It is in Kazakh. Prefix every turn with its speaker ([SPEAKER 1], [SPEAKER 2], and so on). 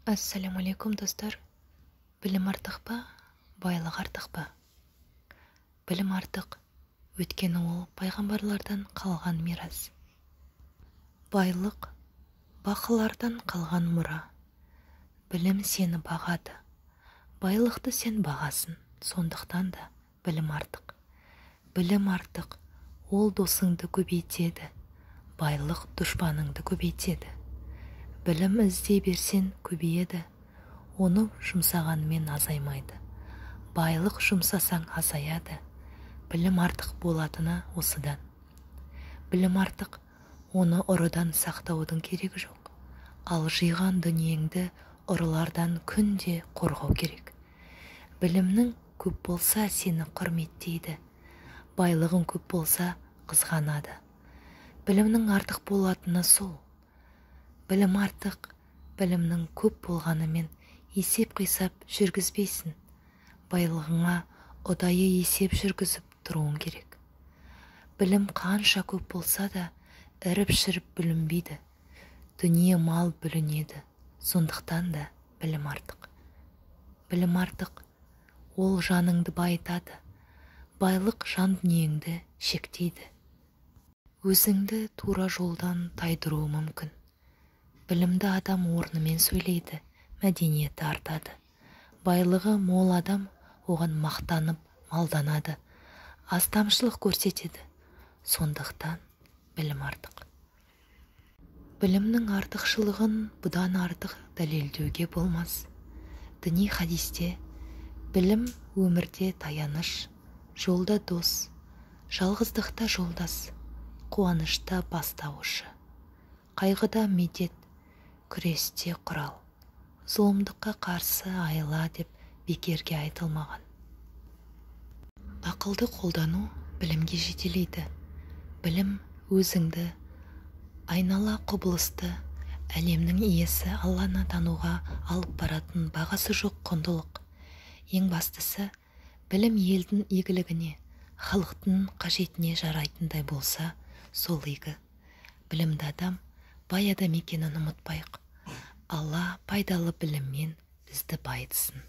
[SPEAKER 1] Ассаляму алейкум, достар. Білім артық па, байлық артық па? Білім артық, өйткені ол пайғамбарлардан қалған мирас. Байлық, бақылардан қалған мұра. Білім сені бағады, байлықты сен бағасын, сондықтан да білім артық. Білім артық, ол досыңды көбейтеді, байлық дұшпаныңды көбейтеді. Білім іздей берсен көбейеді, оны жұмсағанмен азаймайды. Байлық жұмсасаң азаяды, білім артық болатыны осыдан. Білім артық, оны ұрыдан сақтаудың керегі жоқ. Ал жиған дүниеңді ұрылардан күнде қорғау керек. Білімнің көп болса сені құрметтейді, байлығың көп болса қызғанады. Білімнің артық болатыны сол. Білім артық, білімнің көп болғанымен есеп-қисап жүргізбейсін. Байлығыңа ұдайы есеп жүргізіп тұруың керек. Білім қанша көп болса да іріп-шіріп бүлінбейді. Дүние мал бүлінеді, сондықтан да білім артық. Білім артық, ол жаныңды байытады, байлық жан дүниеңді шектейді. Өзіңді тура жолдан тайдыруы мүмкін. Білімді адам орнымен сөйлейді, мәдениеті артады. Байлығы мол адам оған мақтанып, малданады, астамшылық көрсетеді. Сондықтан білім артық. Білімнің артықшылығын бұдан артық дәлелдеуге болмас. Діни хадисте білім өмірде таяныш, жолда дос, жалғыздықта жолдас, қуанышта бастаушы, қайғыда медет, күресте құрал, зұлымдыққа қарсы айла деп бекерге айтылмаған. Ақылды қолдану білімге жетелейді. Білім өзіңді, айнала құбылысты, әлемнің иесі Алланы тануға алып баратын бағасы жоқ құндылық. Ең бастысы, білім елдің игілігіне, халықтың қажетіне жарайтындай болса, сол игі. Білімді адам бай адам екенін ұмытпайық. Алла пайдалы біліммен бізді байытсын.